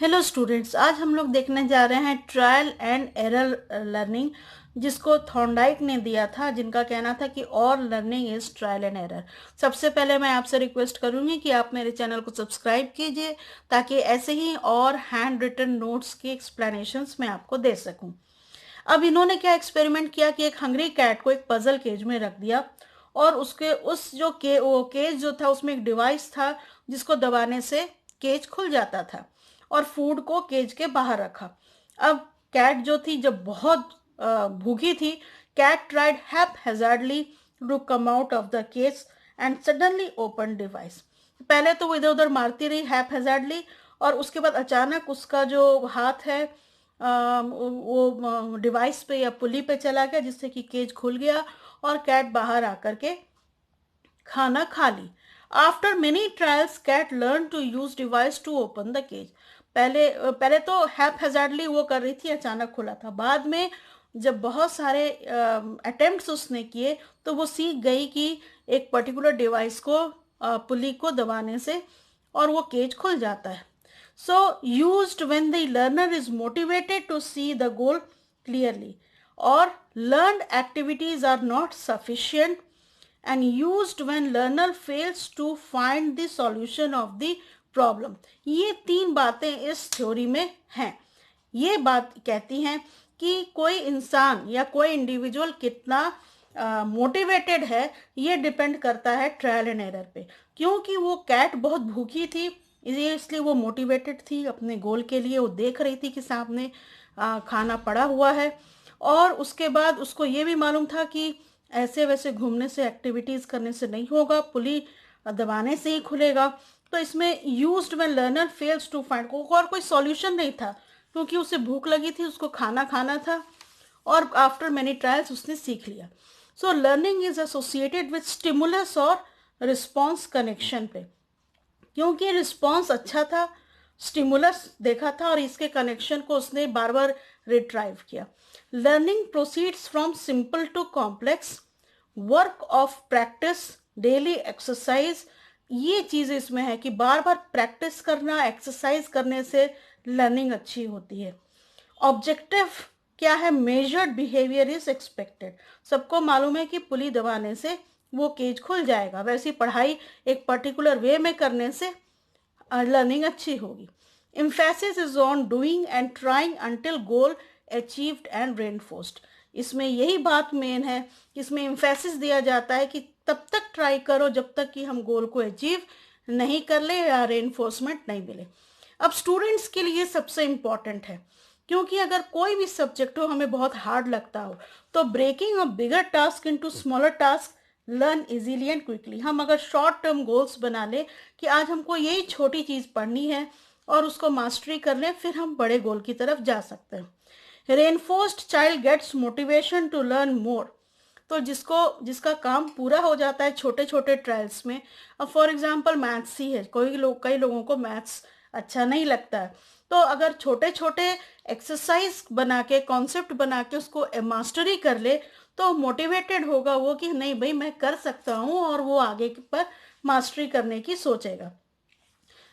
Hello students, आज हम लोग देखने जा रहे हैं ट्रायल एंड एरर लर्निंग, जिसको थॉर्नडाइक ने दिया था, जिनका कहना था कि और learning is trial and error. सबसे पहले मैं आपसे रिक्वेस्ट करूंगी कि आप मेरे चैनल को सब्सक्राइब कीजिए ताकि ऐसे ही और हैंड रिटन नोट्स की एक्सप्लेनेशंस मैं आपको दे सकूं। अब इन्होंने क्या एक्सपेरिमेंट किया कि एक हंग्री कैट को एक पजल केज में रख दिया और उसके उस जो वो केज जो था उसमें एक डिवाइस था जिसको दबाने से केज खुल जाता था, और फूड को केज के बाहर रखा। अब कैट जो थी जब बहुत भूखी थी, cat tried haphazardly to come out of the cage and suddenly open device. पहले तो वो इधर उधर मारती रही हैप्पैज़ार्डली, और उसके बाद अचानक उसका जो हाथ है वो डिवाइस पे या पुली पे चला गया, जिससे कि केज खुल गया और कैट बाहर आकर के खाना खा ली। After many trials cat learn to use device to open the cage. पहले तो हैप्पैज़ार्डली वो कर रही थी, अचानक खुला था। बाद में जब बहुत सारे अटेम्प्ट्स उसने किए तो वो सीख गई कि एक पर्टिकुलर डिवाइस को पुली को दबाने से और वो केज खुल जाता है। So used when the learner is motivated to see the goal clearly, or learned activities are not sufficient, and used when learner fails to find the solution of the problem। ये तीन बातें इस theory में हैं। ये बात कहती हैं कि कोई इंसान या कोई इंडिविजुअल कितना मोटिवेटेड है, ये डिपेंड करता है ट्रायल एंड एरर पे। क्योंकि वो कैट बहुत भूखी थी, इसलिए वो मोटिवेटेड थी अपने गोल के लिए। वो देख रही थी कि सामने खाना पड़ा हुआ है, और उसके बाद उसको ये भी मालूम था कि ऐसे वैसे घूमने से, एक्टिविटीज़ करने से नहीं होगा, पुली दबाने से ही खुलेगा। तो इसमें used when learner fails to find, और कोई सॉल्यूशन नहीं था क्योंकि उसे भूख लगी थी, उसको खाना खाना था, और आफ्टर मेनी ट्रायल्स उसने सीख लिया। So learning is associated with stimulus और रिस्पॉन्स कनेक्शन पे, क्योंकि रिस्पॉन्स अच्छा था, स्टिमुलस देखा था और इसके कनेक्शन को उसने बार बार रिट्राइव किया। Learning proceeds from simple to complex, work of practice, daily exercise. ये चीज़ इसमें है कि बार बार प्रैक्टिस करना, एक्सरसाइज करने से लर्निंग अच्छी होती है। ऑब्जेक्टिव क्या है? Measured behaviour is expected. सबको मालूम है कि पुली दबाने से वो केज खुल जाएगा, वैसी पढ़ाई एक पर्टिकुलर वे में करने से लर्निंग अच्छी होगी। Emphasis is on doing and trying until goal achieved and reinforced. इसमें यही बात मेन है कि इसमें एम्फेसिस दिया जाता है कि तब तक ट्राई करो जब तक कि हम गोल को अचीव नहीं कर ले या रेनफोर्समेंट नहीं मिले। अब स्टूडेंट्स के लिए सबसे इम्पॉर्टेंट है, क्योंकि अगर कोई भी सब्जेक्ट हो हमें बहुत हार्ड लगता हो, तो breaking a bigger task into smaller task learn easily and quickly. हम अगर शॉर्ट टर्म गोल्स बना ले कि आज हमको यही छोटी चीज़ पढ़नी है और उसको मास्टरी कर लें, फिर हम बड़े गोल की तरफ जा सकते हैं। Reinforced child gets motivation to learn more. तो जिसका काम पूरा हो जाता है छोटे छोटे ट्रायल्स में। अब फॉर एग्जांपल मैथ्स ही है, कई लोगों को मैथ्स अच्छा नहीं लगता है, तो अगर छोटे छोटे एक्सरसाइज बना के, कॉन्सेप्ट बना के उसको मास्टरी कर ले, तो मोटिवेटेड होगा वो कि नहीं भाई मैं कर सकता हूँ, और वो आगे पर मास्टरी करने की सोचेगा।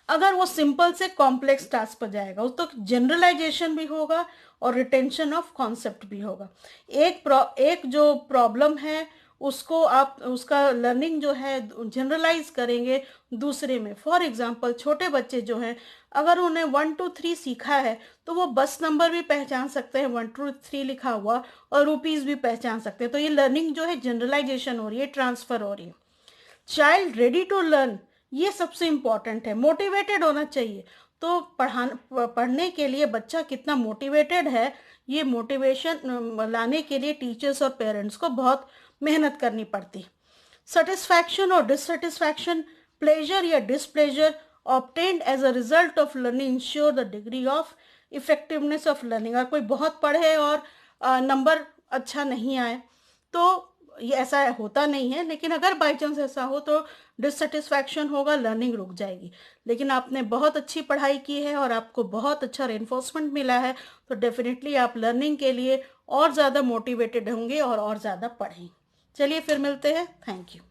अगर वो सिंपल से कॉम्प्लेक्स टास्क पर जाएगा तो जनरलाइजेशन भी होगा और रिटेंशन ऑफ कॉन्सेप्ट भी होगा। एक जो प्रॉब्लम है उसको आप, उसका लर्निंग जो है जनरलाइज करेंगे दूसरे में। फॉर एग्जांपल छोटे बच्चे जो हैं, अगर उन्हें 1 2 3 सीखा है तो वो बस नंबर भी पहचान सकते हैं, 1 2 3 लिखा हुआ, और रुपीज़ भी पहचान सकते हैं। तो ये लर्निंग जो है जनरलाइजेशन हो रही है, ट्रांसफ़र हो रही है। चाइल्ड रेडी टू लर्न, ये सबसे इम्पॉर्टेंट है, मोटिवेटेड होना चाहिए। तो पढ़ने के लिए बच्चा कितना मोटिवेटेड है, ये मोटिवेशन लाने के लिए टीचर्स और पेरेंट्स को बहुत मेहनत करनी पड़ती। सेटिस्फैक्शन और डिससेटिस्फैक्शन, प्लेजर या displeasure obtained as a result of learning ensure the degree of effectiveness of learning. अगर कोई बहुत पढ़े और नंबर अच्छा नहीं आए तो ये ऐसा होता नहीं है, लेकिन अगर बाई चांस ऐसा हो तो डिससेटिस्फैक्शन होगा, लर्निंग रुक जाएगी। लेकिन आपने बहुत अच्छी पढ़ाई की है और आपको बहुत अच्छा रेनफोर्समेंट मिला है, तो डेफिनेटली आप लर्निंग के लिए और ज़्यादा मोटिवेटेड होंगे और ज़्यादा पढ़ेंगे। चलिए फिर मिलते हैं। Thank you.